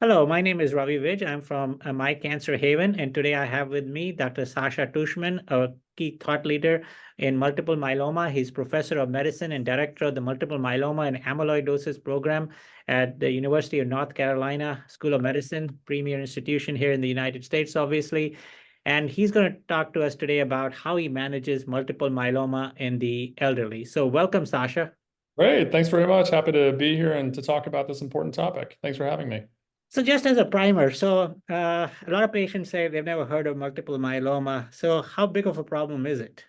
Hello, my name is Ravi Vij. I'm from My Cancer Haven, and today I have with me Dr. Sascha Tuchman, a key thought leader in multiple myeloma. He's professor of medicine and director of the multiple myeloma and amyloidosis program at the University of North Carolina School of Medicine, premier institution here in the United States, obviously. And he's going to talk to us today about how he manages multiple myeloma in the elderly. So welcome, Sascha. Great. Thanks very much. Happy to be here and to talk about this important topic. Thanks for having me. So just as a primer, a lot of patients say they've never heard of multiple myeloma. So how big of a problem is it?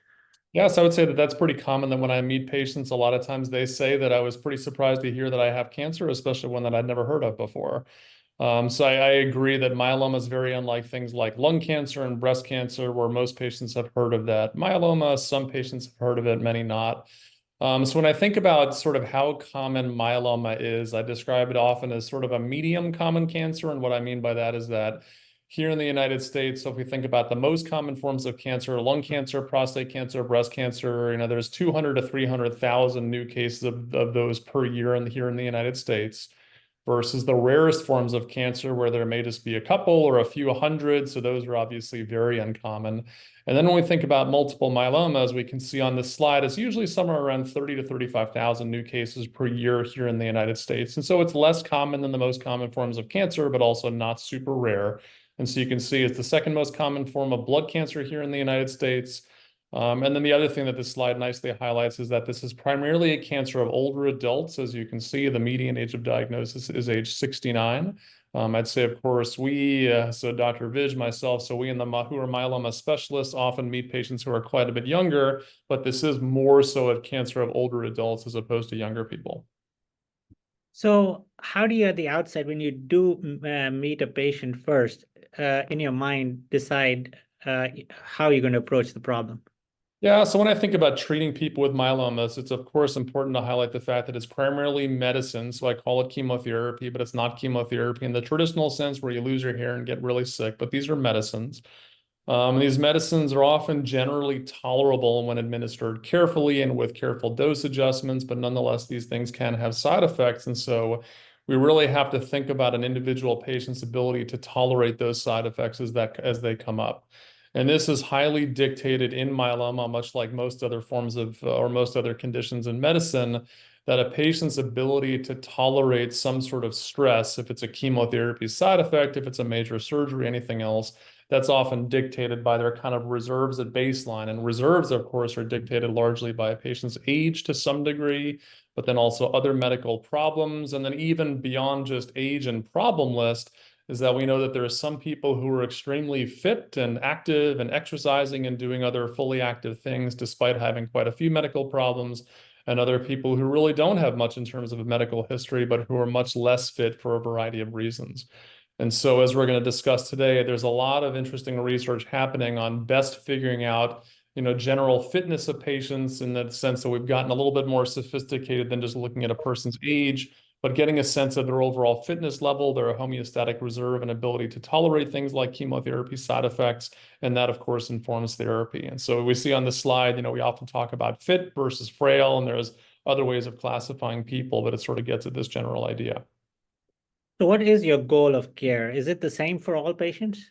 Yes, I would say that that's pretty common that when I meet patients, a lot of times they say that I was pretty surprised to hear that I have cancer, especially one that I'd never heard of before. So I agree that myeloma is very unlike things like lung cancer and breast cancer, where most patients have heard of that. Myeloma, some patients have heard of it, many not. So when I think about sort of how common myeloma is, I describe it often as sort of a medium common cancer. And what I mean by that is that here in the United States, so if we think about the most common forms of cancer, lung cancer, prostate cancer, breast cancer, there's 200 to 300,000 new cases of those per year here in the United States, versus the rarest forms of cancer where there may just be a couple or a few hundred. So those are obviously very uncommon. And then when we think about multiple myeloma, as we can see on this slide, it's usually somewhere around 30 to 35,000 new cases per year here in the United States. And so it's less common than the most common forms of cancer, but also not super rare. And so you can see it's the second most common form of blood cancer here in the United States. And then the other thing that this slide nicely highlights is that this is primarily a cancer of older adults. As you can see, the median age of diagnosis is age 69. I'd say, of course, so Dr. Vij, myself, so we who are myeloma specialists often meet patients who are quite a bit younger, but this is more so a cancer of older adults as opposed to younger people. So how do you at the outset, when you do meet a patient first, in your mind, decide how you're going to approach the problem? Yeah, so when I think about treating people with myelomas, it's of course important to highlight the fact that it's primarily medicine. So I call it chemotherapy, but it's not chemotherapy in the traditional sense where you lose your hair and get really sick, but these are medicines. These medicines are often generally tolerable when administered carefully and with careful dose adjustments, but nonetheless, these things can have side effects. And so we really have to think about an individual patient's ability to tolerate those side effects as they come up. And this is highly dictated in myeloma, much like most other forms of or most other conditions in medicine, that a patient's ability to tolerate some sort of stress, if it's a chemotherapy side effect, if it's a major surgery, anything else, that's often dictated by their kind of reserves at baseline. And reserves, of course, are dictated largely by a patient's age to some degree, but then also other medical problems. And then even beyond just age and problem list, is that we know that there are some people who are extremely fit and active and exercising and doing other fully active things despite having quite a few medical problems, and other people who really don't have much in terms of a medical history, but who are much less fit for a variety of reasons. And so as we're going to discuss today, there's a lot of interesting research happening on best figuring out general fitness of patients, in the sense that we've gotten a little bit more sophisticated than just looking at a person's age, but getting a sense of their overall fitness level, their homeostatic reserve and ability to tolerate things like chemotherapy side effects. And that, of course, informs therapy. And so we see on this slide, we often talk about fit versus frail, and there's other ways of classifying people, but it sort of gets at this general idea. So what is your goal of care? Is it the same for all patients?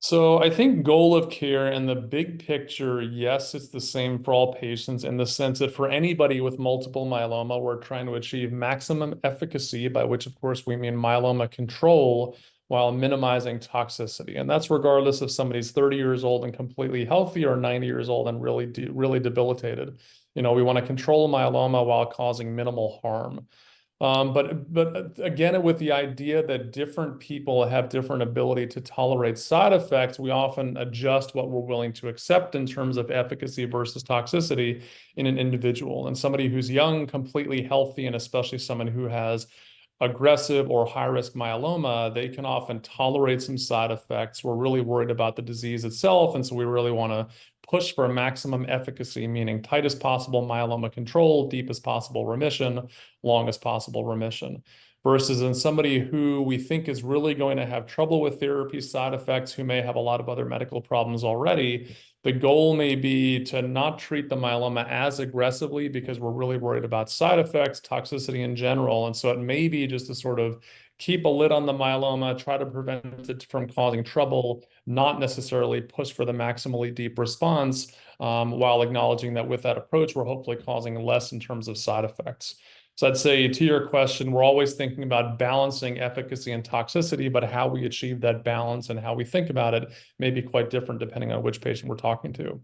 So I think goal of care in the big picture, yes, it's the same for all patients, in the sense that for anybody with multiple myeloma, we're trying to achieve maximum efficacy, by which, of course, we mean myeloma control, while minimizing toxicity. And that's regardless if somebody's 30 years old and completely healthy, or 90 years old and really debilitated. We want to control myeloma while causing minimal harm. But again, with the idea that different people have different ability to tolerate side effects, we often adjust what we're willing to accept in terms of efficacy versus toxicity in an individual. And somebody who's young, completely healthy, and especially someone who has aggressive or high-risk myeloma, they can often tolerate some side effects. We're really worried about the disease itself, and so we really want to push for maximum efficacy, meaning tightest possible myeloma control, deepest possible remission, longest possible remission. Versus in somebody who we think is really going to have trouble with therapy side effects, who may have a lot of other medical problems already, The goal may be to not treat the myeloma as aggressively because we're really worried about side effects, toxicity in general. And so it may be just to sort of keep a lid on the myeloma, try to prevent it from causing trouble, not necessarily push for the maximally deep response, while acknowledging that with that approach, we're hopefully causing less in terms of side effects. So I'd say to your question, we're always thinking about balancing efficacy and toxicity, but how we achieve that balance and how we think about it may be quite different depending on which patient we're talking to.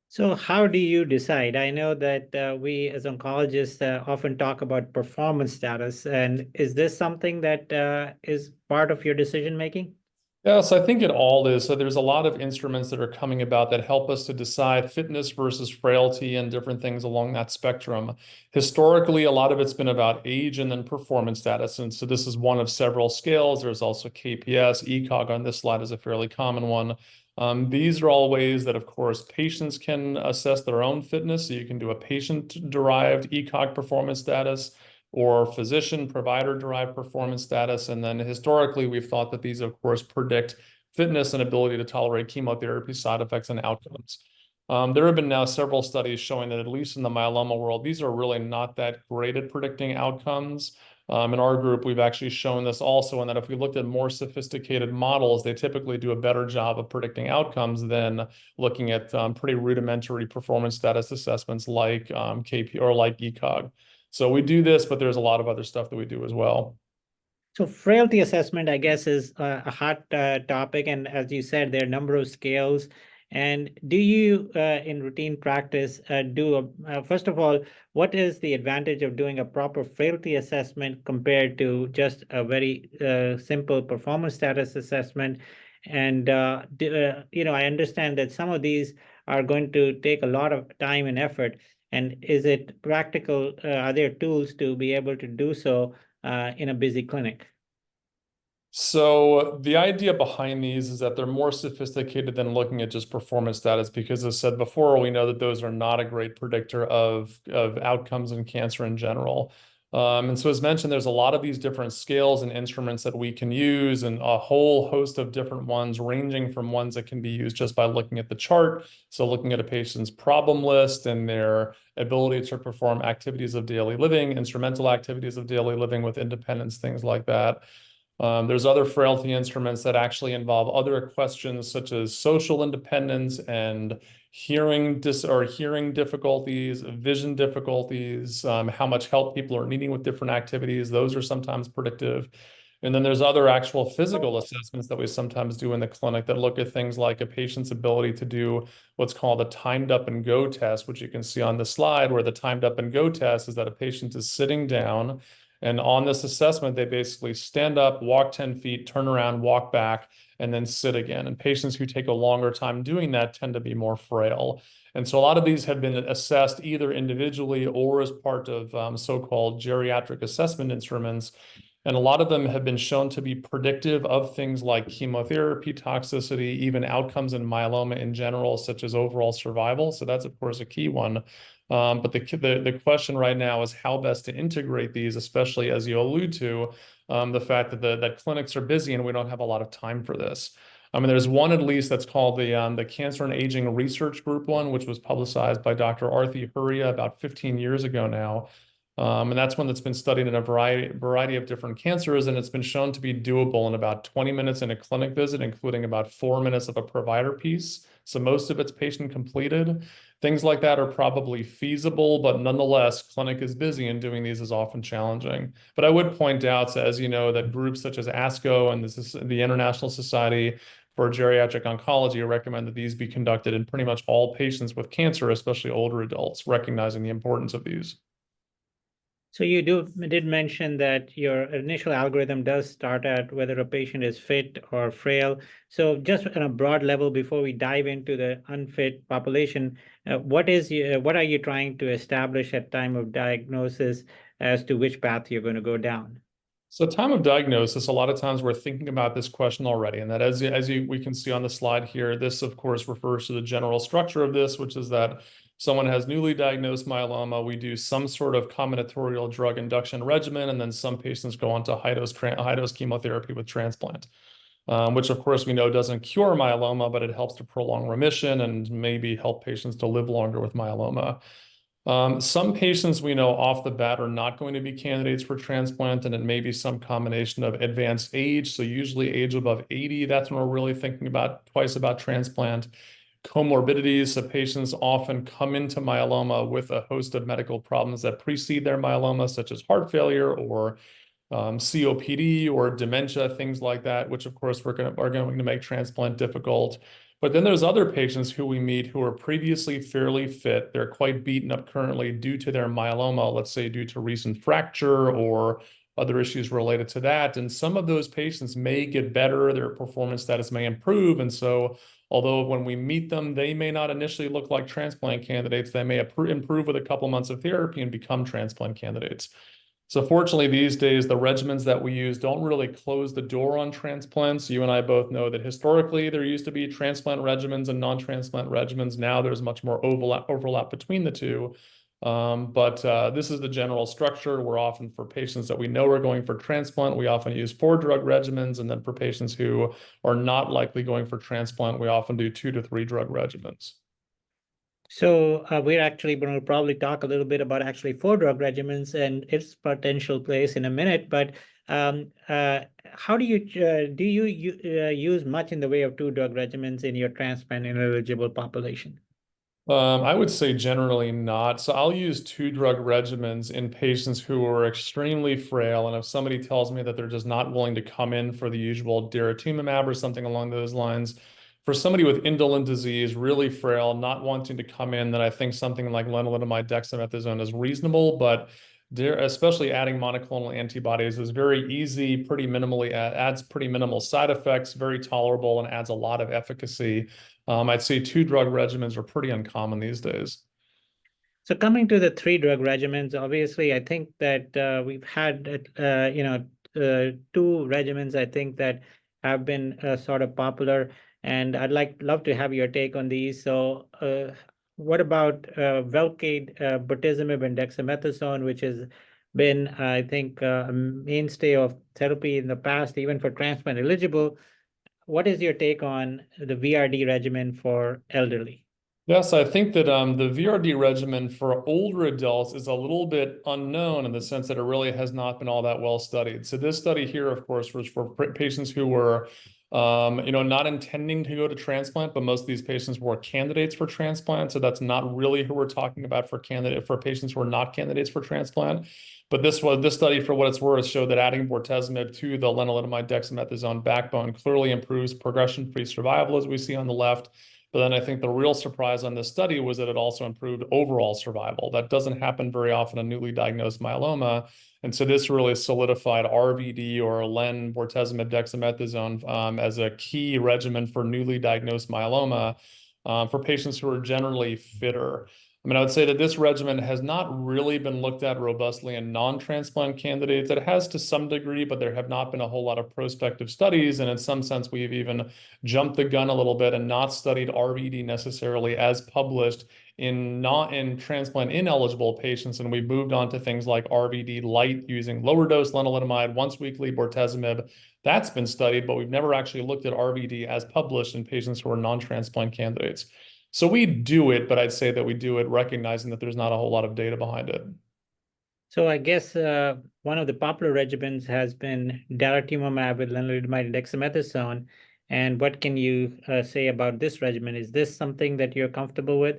So how do you decide? I know that we as oncologists often talk about performance status, and is this something that is part of your decision making? Yes, I think it all is. So there's a lot of instruments that are coming about that help us to decide fitness versus frailty and different things along that spectrum. Historically, a lot of it's been about age and then performance status. And so this is one of several scales. There's also KPS, ECOG on this slide is a fairly common one. These are all ways that, of course, patients can assess their own fitness. So you can do a patient-derived ECOG performance status or physician provider-derived performance status. And then historically, we've thought that these, of course, predict fitness and ability to tolerate chemotherapy side effects and outcomes. There have been now several studies showing that at least in the myeloma world, these are really not that great at predicting outcomes. In our group, we've actually shown this also, in that if we looked at more sophisticated models, they typically do a better job of predicting outcomes than looking at pretty rudimentary performance status assessments like KP or like ECOG. So we do this, but there's a lot of other stuff that we do as well. So frailty assessment, I guess, is a hot topic. And as you said, there are a number of scales. And do you, in routine practice, first of all, what is the advantage of doing a proper frailty assessment compared to just a very simple performance status assessment? And, I understand that some of these are going to take a lot of time and effort. And is it practical? Are there tools to be able to do so in a busy clinic? So the idea behind these is that they're more sophisticated than looking at just performance status, because as said before, we know that those are not a great predictor of outcomes in cancer in general. And so as mentioned, there's a lot of these different scales and instruments that we can use, and a whole host of different ones, ranging from ones that can be used just by looking at the chart. So looking at a patient's problem list and their ability to perform activities of daily living, instrumental activities of daily living with independence, things like that. There's other frailty instruments that actually involve other questions such as social independence and hearing difficulties, vision difficulties, how much help people are needing with different activities. Those are sometimes predictive. And then there's other actual physical assessments that we sometimes do in the clinic that look at things like a patient's ability to do what's called a timed up and go test, which you can see on the slide, where the timed up and go test is that a patient is sitting down, and on this assessment, they basically stand up, walk 10 feet, turn around, walk back, and then sit again. And patients who take a longer time doing that tend to be more frail. And so a lot of these have been assessed either individually or as part of so-called geriatric assessment instruments. And a lot of them have been shown to be predictive of things like chemotherapy toxicity, even outcomes in myeloma in general, such as overall survival. So that's, of course, a key one. But the question right now is how best to integrate these, especially as you allude to, the fact that that clinics are busy and we don't have a lot of time for this. I mean, there's one at least that's called the Cancer and Aging Research Group one, which was publicized by Dr. Arthi Huria about 15 years ago now. And that's one that's been studied in a variety of different cancers, and it's been shown to be doable in about 20 minutes in a clinic visit, including about 4 minutes of a provider piece. So most of it's patient completed. Things like that are probably feasible, but nonetheless, clinic is busy and doing these is often challenging. But I would point out, as you know, that groups such as ASCO and this is the International Society for Geriatric Oncology recommend that these be conducted in pretty much all patients with cancer, especially older adults, recognizing the importance of these. So you did mention that your initial algorithm does start at whether a patient is fit or frail. So just on a broad level, before we dive into the unfit population, what are you trying to establish at time of diagnosis as to which path you're going to go down? So time of diagnosis, a lot of times we're thinking about this question already, and that we can see on the slide here, this of course refers to the general structure of this, which is that someone has newly diagnosed myeloma, we do some sort of combinatorial drug induction regimen, and then some patients go on to high-dose chemotherapy with transplant. which of course we know doesn't cure myeloma, but it helps to prolong remission and maybe help patients to live longer with myeloma. Some patients we know off the bat are not going to be candidates for transplant, and it may be some combination of advanced age. So usually age above 80, that's when we're really thinking about twice about transplant. Comorbidities, so patients often come into myeloma with a host of medical problems that precede their myeloma, such as heart failure or COPD or dementia, things like that, which of course are going to make transplant difficult. But then there's other patients who we meet who are previously fairly fit. They're quite beaten up currently due to their myeloma, let's say due to recent fracture or other issues related to that. And some of those patients may get better, their performance status may improve. And so although when we meet them, they may not initially look like transplant candidates, they may improve with a couple months of therapy and become transplant candidates. So fortunately, these days, the regimens that we use don't really close the door on transplants. You and I both know that historically, there used to be transplant regimens and non-transplant regimens. Now there's much more overlap between the two. But this is the general structure. We're often, for patients that we know are going for transplant, we often use 4-drug regimens. And then for patients who are not likely going for transplant, we often do 2 to 3 drug regimens. So we're actually going to probably talk a little bit about actually 4-drug regimens and its potential place in a minute. But how do you use much in the way of 2-drug regimens in your transplant ineligible population? I would say generally not. So I'll use 2-drug regimens in patients who are extremely frail. And if somebody tells me that they're just not willing to come in for the usual daratumumab or something along those lines, for somebody with indolent disease, really frail, not wanting to come in, then I think something like lenalidomide dexamethasone is reasonable. But especially adding monoclonal antibodies is very easy, pretty minimally adds pretty minimal side effects, very tolerable, and adds a lot of efficacy. I'd say 2-drug regimens are pretty uncommon these days. So coming to the 3-drug regimens, obviously, I think that we've had, 2 regimens, I think, that have been sort of popular, and I'd love to have your take on these. So what about Velcade, bortezomib, and dexamethasone, which has been, I think, a mainstay of therapy in the past, even for transplant eligible? What is your take on the VRD regimen for elderly? Yes, I think that the VRD regimen for older adults is a little bit unknown in the sense that it really has not been all that well studied. So this study here, of course, was for patients who were, not intending to go to transplant, but most of these patients were candidates for transplant. So that's not really who we're talking about for patients who are not candidates for transplant. But this study, for what it's worth, showed that adding bortezomib to the lenalidomide dexamethasone backbone clearly improves progression-free survival, as we see on the left. But then I think the real surprise on this study was that it also improved overall survival. That doesn't happen very often in newly diagnosed myeloma. And so this really solidified RVD, or len bortezomib dexamethasone, as a key regimen for newly diagnosed myeloma for patients who are generally fitter. I mean, I would say that this regimen has not really been looked at robustly in non-transplant candidates. It has to some degree, but there have not been a whole lot of prospective studies. And in some sense, we've even jumped the gun a little bit and not studied RVD necessarily as published in transplant ineligible patients. And we've moved on to things like RVD light using lower dose lenalidomide, once weekly bortezomib. That's been studied, but we've never actually looked at RVD as published in patients who are non-transplant candidates. So we do it, but I'd say that we do it recognizing that there's not a whole lot of data behind it. So I guess one of the popular regimens has been daratumumab with lenalidomide and dexamethasone. And what can you say about this regimen? Is this something that you're comfortable with?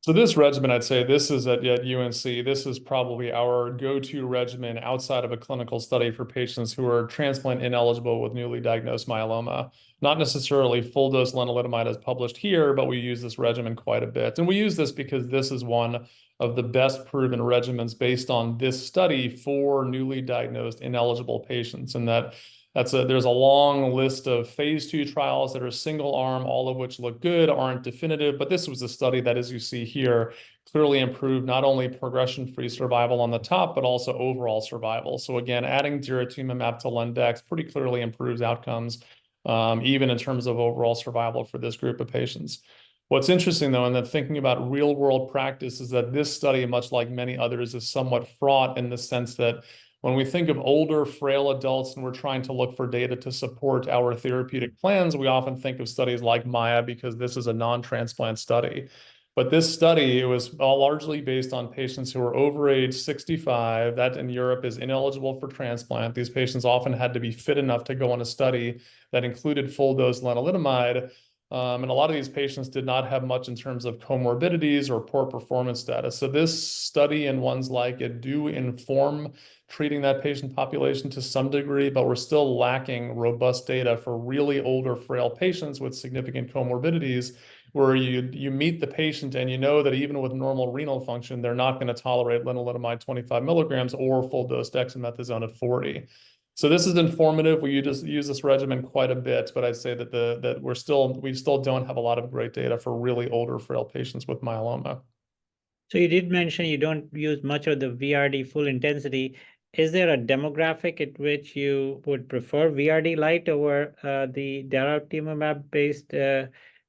So this regimen, I'd say this is at UNC, this is probably our go-to regimen outside of a clinical study for patients who are transplant ineligible with newly diagnosed myeloma. Not necessarily full dose lenalidomide as published here, but we use this regimen quite a bit. And we use this because this is one of the best proven regimens based on this study for newly diagnosed ineligible patients. And there's a long list of phase 2 trials that are single arm, all of which look good, aren't definitive, but this was a study that, as you see here, clearly improved not only progression-free survival on the top, but also overall survival. So again, adding daratumumab to Lendex pretty clearly improves outcomes, even in terms of overall survival for this group of patients. What's interesting, though, and then thinking about real-world practice, is that this study, much like many others, is somewhat fraught in the sense that When we think of older, frail adults and we're trying to look for data to support our therapeutic plans, we often think of studies like Maya because this is a non-transplant study. But this study, it was all largely based on patients who were over age 65. That in Europe is ineligible for transplant. These patients often had to be fit enough to go on a study that included full dose lenalidomide. And a lot of these patients did not have much in terms of comorbidities or poor performance status. So this study and ones like it do inform treating that patient population to some degree, but we're still lacking robust data for really older, frail patients with significant comorbidities where you meet the patient and you know that even with normal renal function, they're not going to tolerate lenalidomide 25 milligrams or full dose dexamethasone at 40. So this is informative. We just use this regimen quite a bit, but I'd say that we still don't have a lot of great data for really older, frail patients with myeloma. So you did mention you don't use much of the VRD full intensity. Is there a demographic at which you would prefer VRD light over the daratumumab-based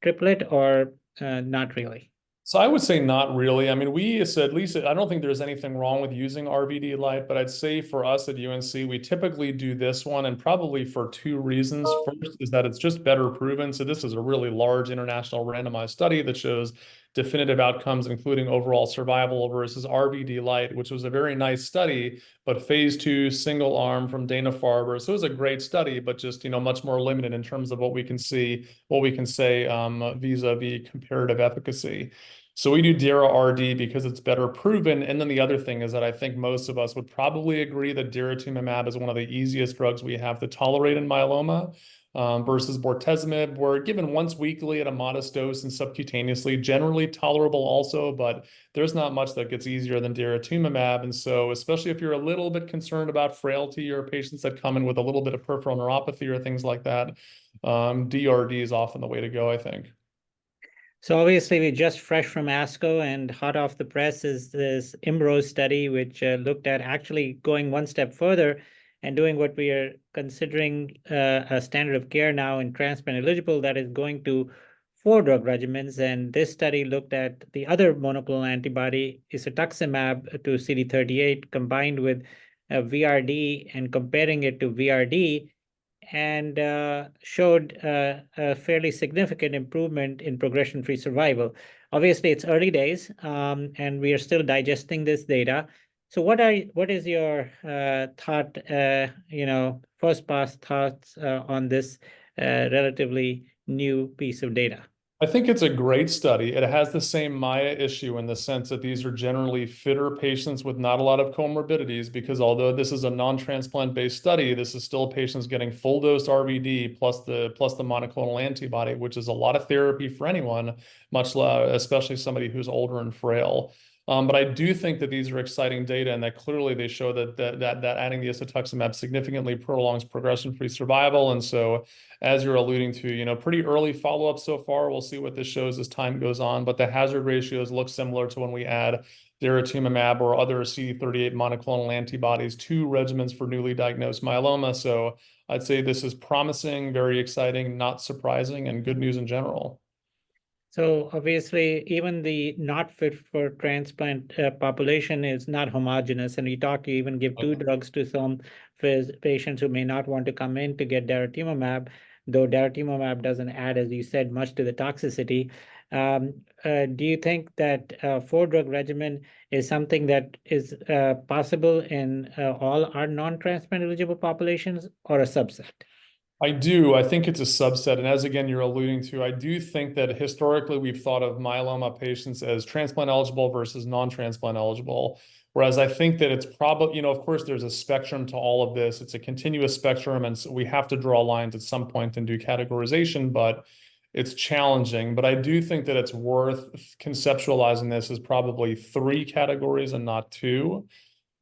triplet, or not really? So I would say not really. I mean, we said at least I don't think there's anything wrong with using RVD light, but I'd say for us at UNC, we typically do this one and probably for two reasons. First is that it's just better proven. So this is a really large international randomized study that shows definitive outcomes, including overall survival versus RVD light, which was a very nice study, but phase 2 single arm from Dana-Farber. So it was a great study, but just, much more limited in terms of what we can say vis-a-vis comparative efficacy. So we do DARA-RD because it's better proven. And then the other thing is that I think most of us would probably agree that daratumumab is one of the easiest drugs we have to tolerate in myeloma, versus bortezomib, where given once weekly at a modest dose and subcutaneously, generally tolerable also, but there's not much that gets easier than daratumumab. And so especially if you're a little bit concerned about frailty or patients that come in with a little bit of peripheral neuropathy or things like that, DRD is often the way to go, I think. So obviously, we just fresh from ASCO, and hot off the press is this Imose study, which looked at actually going one step further and doing what we are considering a standard of care now in transplant eligible, that is going to 4-drug regimens. And this study looked at the other monoclonal antibody, isatuximab, to CD38 combined with VRD and comparing it to VRD, and showed a fairly significant improvement in progression-free survival. Obviously, it's early days, and we are still digesting this data. So what is your thought, first pass thoughts on this relatively new piece of data? I think it's a great study. It has the same Maya issue in the sense that these are generally fitter patients with not a lot of comorbidities, because although this is a non-transplant based study, this is still patients getting full dose RVD plus the monoclonal antibody, which is a lot of therapy for anyone, especially somebody who's older and frail. But I do think that these are exciting data, and that clearly they show that adding the isatuximab significantly prolongs progression-free survival. And so, as you're alluding to, pretty early follow-up so far. We'll see what this shows as time goes on, but the hazard ratios look similar to when we add daratumumab or other CD38 monoclonal antibodies to regimens for newly diagnosed myeloma. So I'd say this is promising, very exciting, not surprising, and good news in general. So obviously, even the not fit for transplant population is not homogeneous, and you even give 2 drugs to some patients who may not want to come in to get daratumumab, though daratumumab doesn't add, as you said, much to the toxicity. Do you think that 4-drug regimen is something that is possible in all our non-transplant eligible populations, or a subset? I do. I think it's a subset. And as again, you're alluding to, I do think that historically we've thought of myeloma patients as transplant eligible versus non-transplant eligible. Whereas I think that it's probably, of course, there's a spectrum to all of this. It's a continuous spectrum. And so we have to draw lines at some point and do categorization, but it's challenging. But I do think that it's worth conceptualizing this as probably 3 categories and not 2,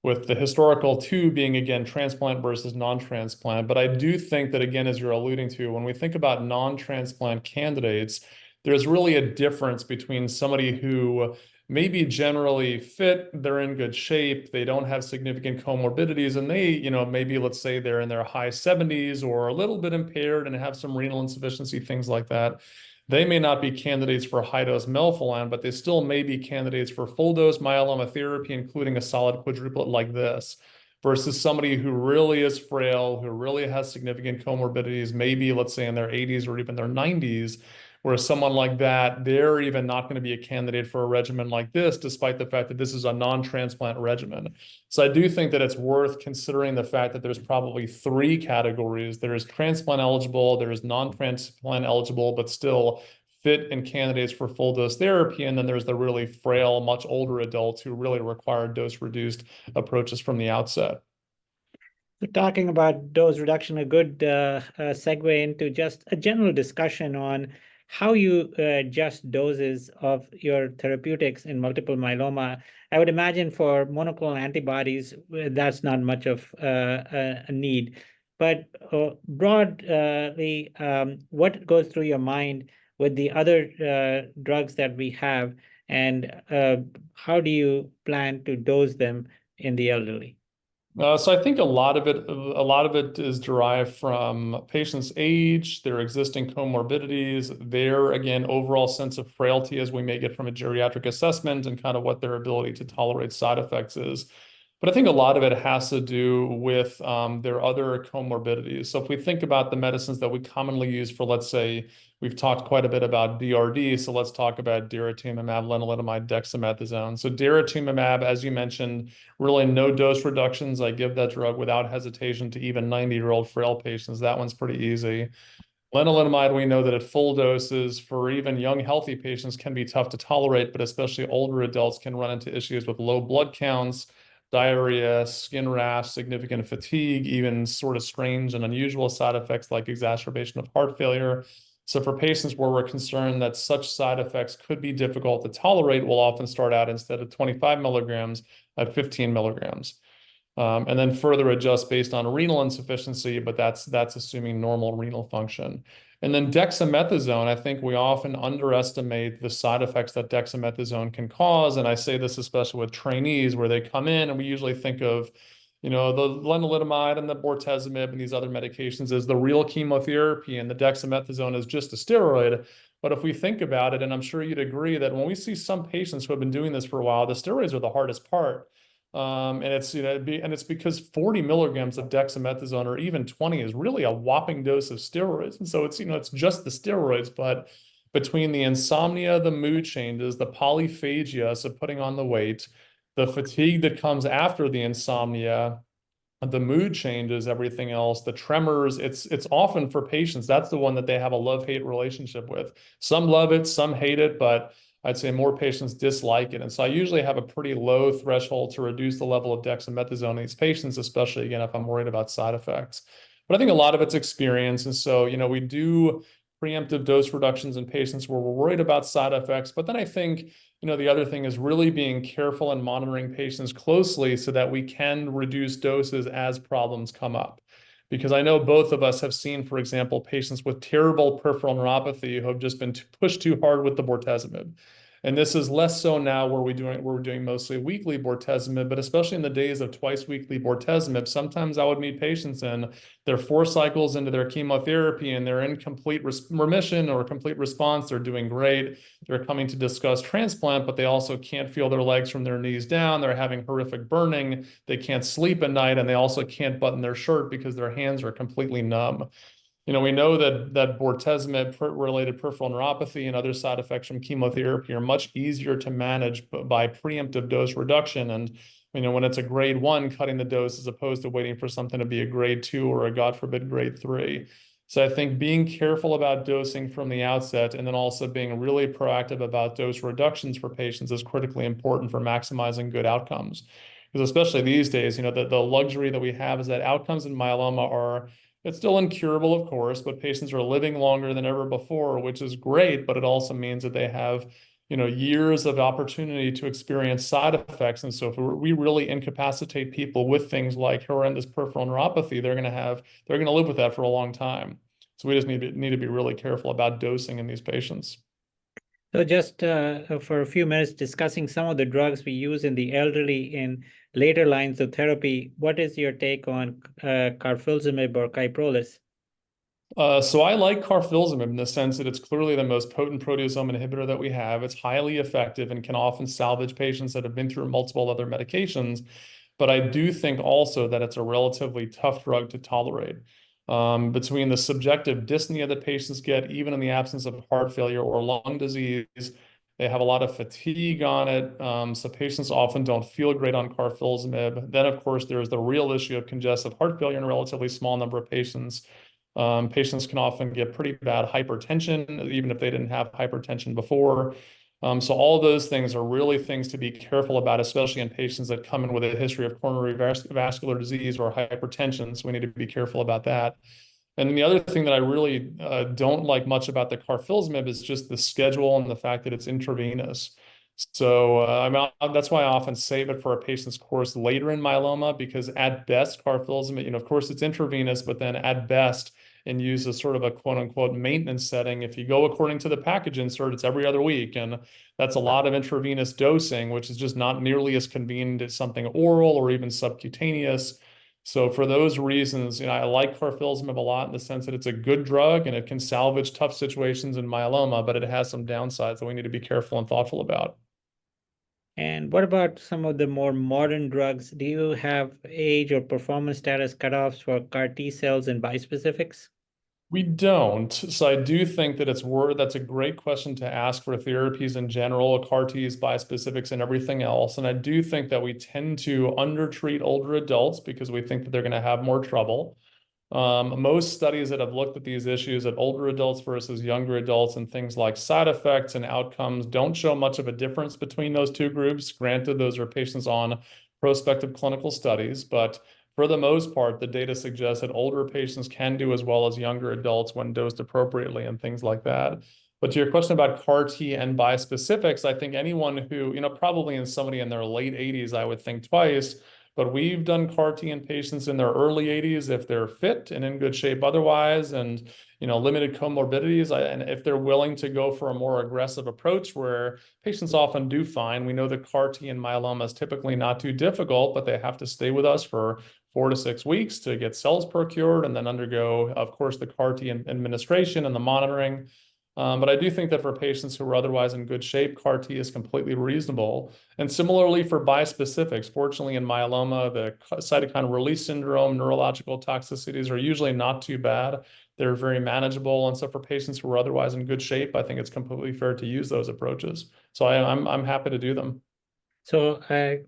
with the historical 2 being, again, transplant versus non-transplant. But I do think that, again, as you're alluding to, when we think about non-transplant candidates, there's really a difference between somebody who may be generally fit, they're in good shape, they don't have significant comorbidities, and they, maybe let's say they're in their high 70s or a little bit impaired and have some renal insufficiency, things like that. They may not be candidates for high-dose melphalan, but they still may be candidates for full-dose myeloma therapy, including a solid quadruplet like this. versus somebody who really is frail, who really has significant comorbidities, maybe let's say in their 80s or even their 90s, where someone like that, they're even not going to be a candidate for a regimen like this, despite the fact that this is a non-transplant regimen. So I do think that it's worth considering the fact that there's probably three categories. There is transplant eligible, there is non-transplant eligible, but still fit and candidates for full dose therapy. And then there's the really frail, much older adults who really require dose reduced approaches from the outset. So talking about dose reduction, a good segue into just a general discussion on how you adjust doses of your therapeutics in multiple myeloma. I would imagine for monoclonal antibodies, that's not much of a need. But broadly, what goes through your mind with the other drugs that we have, and how do you plan to dose them in the elderly? So I think a lot of it is derived from patients' age, their existing comorbidities, their, again, overall sense of frailty as we may get from a geriatric assessment, and kind of what their ability to tolerate side effects is. But I think a lot of it has to do with their other comorbidities. So if we think about the medicines that we commonly use for, let's say, we've talked quite a bit about DRD, so let's talk about daratumumab, lenalidomide, dexamethasone. So daratumumab, as you mentioned, really no dose reductions. I give that drug without hesitation to even 90-year-old frail patients. That one's pretty easy. Lenalidomide, we know that at full doses for even young, healthy patients can be tough to tolerate, but especially older adults can run into issues with low blood counts, diarrhea, skin rash, significant fatigue, even sort of strange and unusual side effects like exacerbation of heart failure. So for patients where we're concerned that such side effects could be difficult to tolerate, we'll often start out instead of 25 milligrams at 15 milligrams. And then further adjust based on renal insufficiency, but that's assuming normal renal function. And then dexamethasone, I think we often underestimate the side effects that dexamethasone can cause. And I say this especially with trainees where they come in and we usually think of, the lenalidomide and the bortezomib and these other medications as the real chemotherapy, and the dexamethasone is just a steroid. But if we think about it, and I'm sure you'd agree that when we see some patients who have been doing this for a while, the steroids are the hardest part. And it's because 40 milligrams of dexamethasone or even 20 is really a whopping dose of steroids. And so it's just the steroids, but between the insomnia, the mood changes, the polyphagia, so putting on the weight, the fatigue that comes after the insomnia, the mood changes, everything else, the tremors, it's often for patients, that's the one that they have a love-hate relationship with. Some love it, some hate it, but I'd say more patients dislike it. And so I usually have a pretty low threshold to reduce the level of dexamethasone in these patients, especially, again, if I'm worried about side effects. But I think a lot of it's experience. And so, we do preemptive dose reductions in patients where we're worried about side effects. But then I think, the other thing is really being careful and monitoring patients closely so that we can reduce doses as problems come up. Because I know both of us have seen, for example, patients with terrible peripheral neuropathy who have just been pushed too hard with the bortezomib. And this is less so now where we're doing mostly weekly bortezomib, but especially in the days of twice weekly bortezomib, sometimes I would meet patients and they're 4 cycles into their chemotherapy and they're in complete remission or complete response. They're doing great. They're coming to discuss transplant, but they also can't feel their legs from their knees down. They're having horrific burning. They can't sleep at night, and they also can't button their shirt because their hands are completely numb. We know that bortezomib-related peripheral neuropathy and other side effects from chemotherapy are much easier to manage by preemptive dose reduction. And when it's a grade 1, cutting the dose as opposed to waiting for something to be a grade 2 or a, God forbid, grade 3. So I think being careful about dosing from the outset, and then also being really proactive about dose reductions for patients, is critically important for maximizing good outcomes. Because especially these days, the luxury that we have is that outcomes in myeloma it's still incurable, of course, but patients are living longer than ever before, which is great, but it also means that they have, years of opportunity to experience side effects. And so if we really incapacitate people with things like horrendous peripheral neuropathy, they're going to live with that for a long time. So we just need to be really careful about dosing in these patients. So just for a few minutes discussing some of the drugs we use in the elderly in later lines of therapy, what is your take on carfilzomib or Kyprolis? So I like carfilzomib in the sense that it's clearly the most potent proteasome inhibitor that we have. It's highly effective and can often salvage patients that have been through multiple other medications. But I do think also that it's a relatively tough drug to tolerate. Between the subjective dyspnea that patients get, even in the absence of heart failure or lung disease, they have a lot of fatigue on it. So patients often don't feel great on carfilzomib. Then, of course, there's the real issue of congestive heart failure in a relatively small number of patients. Patients can often get pretty bad hypertension, even if they didn't have hypertension before. So all those things are really things to be careful about, especially in patients that come in with a history of coronary vascular disease or hypertension. So we need to be careful about that. And then the other thing that I really don't like much about the carfilzomib is just the schedule and the fact that it's intravenous. So that's why I often save it for a patient's course later in myeloma, because at best, carfilzomib, of course it's intravenous, but then at best, and use as sort of a quote unquote maintenance setting. If you go according to the package insert, it's every other week. And that's a lot of intravenous dosing, which is just not nearly as convenient as something oral or even subcutaneous. So for those reasons, I like carfilzomib a lot in the sense that it's a good drug and it can salvage tough situations in myeloma, but it has some downsides that we need to be careful and thoughtful about. And what about some of the more modern drugs? Do you have age or performance status cutoffs for CAR T cells and bispecifics? We don't. So I do think that that's a great question to ask for therapies in general, CAR Ts, bispecifics, and everything else. And I do think that we tend to undertreat older adults because we think that they're going to have more trouble. Most studies that have looked at these issues at older adults versus younger adults and things like side effects and outcomes don't show much of a difference between those two groups. Granted, those are patients on prospective clinical studies, but for the most part, the data suggests that older patients can do as well as younger adults when dosed appropriately and things like that. But to your question about CAR T and bispecifics, I think anyone who, probably in somebody in their late 80s, I would think twice. But we've done CAR T in patients in their early 80s if they're fit and in good shape otherwise, and limited comorbidities. And if they're willing to go for a more aggressive approach, where patients often do fine. We know that CAR T in myeloma is typically not too difficult, but they have to stay with us for 4 to 6 weeks to get cells procured and then undergo, of course, the CAR T administration and the monitoring. But I do think that for patients who are otherwise in good shape, CAR T is completely reasonable. And similarly for bispecifics, fortunately in myeloma, the cytokine release syndrome, neurological toxicities are usually not too bad. They're very manageable. And so for patients who are otherwise in good shape, I think it's completely fair to use those approaches. So I'm happy to do them. So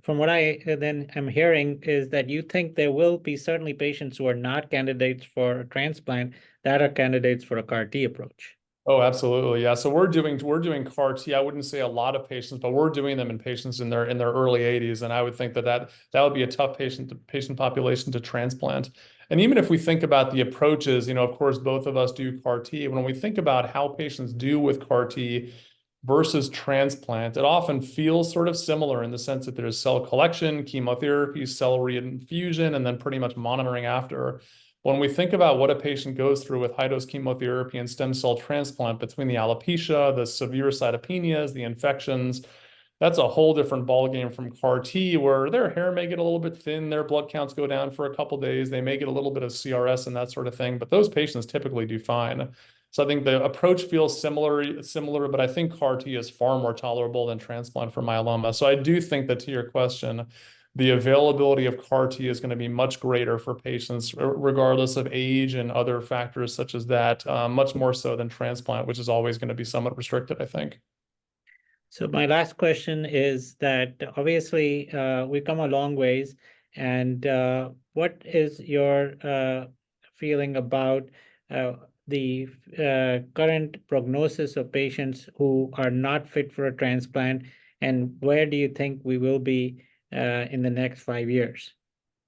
from what I then am hearing is that you think there will be certainly patients who are not candidates for a transplant that are candidates for a CAR T approach. Oh, absolutely. Yeah. So we're doing CAR T. I wouldn't say a lot of patients, but we're doing them in patients in their early 80s. And I would think that would be a tough patient population to transplant. And even if we think about the approaches, of course, both of us do CAR T. When we think about how patients do with CAR T versus transplant, it often feels sort of similar in the sense that there's cell collection, chemotherapy, cell reinfusion, and then pretty much monitoring after. When we think about what a patient goes through with high-dose chemotherapy and stem cell transplant, between the alopecia, the severe cytopenias, the infections, that's a whole different ballgame from CAR T, where their hair may get a little bit thin, their blood counts go down for a couple of days, they may get a little bit of CRS and that sort of thing, but those patients typically do fine. So I think the approach feels similar, but I think CAR T is far more tolerable than transplant for myeloma. So I do think that, to your question, the availability of CAR T is going to be much greater for patients, regardless of age and other factors such as that, much more so than transplant, which is always going to be somewhat restricted, I think. So my last question is that obviously we've come a long ways, and what is your feeling about the current prognosis of patients who are not fit for a transplant, and where do you think we will be in the next 5 years?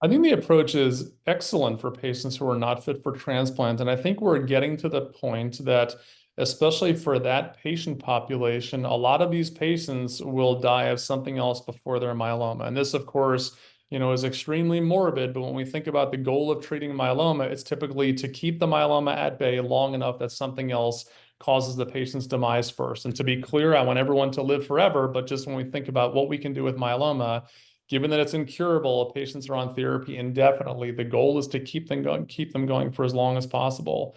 I think the approach is excellent for patients who are not fit for transplant. And I think we're getting to the point that, especially for that patient population, a lot of these patients will die of something else before their myeloma. And this, of course, is extremely morbid. But when we think about the goal of treating myeloma, it's typically to keep the myeloma at bay long enough that something else causes the patient's demise first. And to be clear, I want everyone to live forever. But just when we think about what we can do with myeloma, given that it's incurable, patients are on therapy indefinitely, the goal is to keep them going for as long as possible.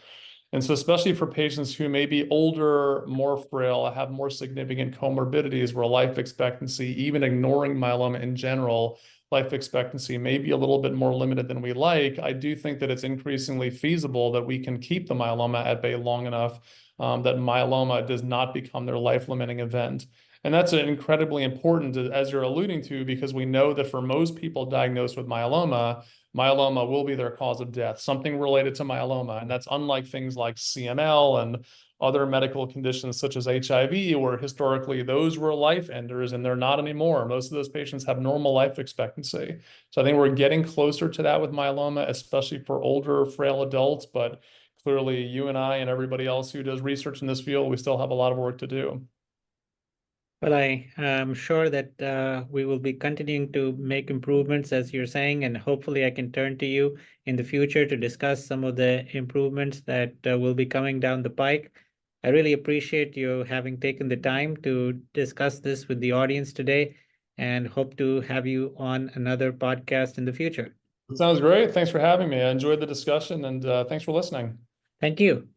And so especially for patients who may be older, more frail, have more significant comorbidities where life expectancy, even ignoring myeloma in general, life expectancy may be a little bit more limited than we like, I do think that it's increasingly feasible that we can keep the myeloma at bay long enough that myeloma does not become their life-limiting event. And that's incredibly important, as you're alluding to, because we know that for most people diagnosed with myeloma, myeloma will be their cause of death, something related to myeloma. And that's unlike things like CML and other medical conditions such as HIV, where historically those were life enders and they're not anymore. Most of those patients have normal life expectancy. So I think we're getting closer to that with myeloma, especially for older, frail adults. But clearly, you and I and everybody else who does research in this field, we still have a lot of work to do. Well, I am sure that we will be continuing to make improvements, as you're saying, and hopefully I can turn to you in the future to discuss some of the improvements that will be coming down the pike. I really appreciate you having taken the time to discuss this with the audience today and hope to have you on another podcast in the future. Sounds great. Thanks for having me. I enjoyed the discussion and thanks for listening. Thank you.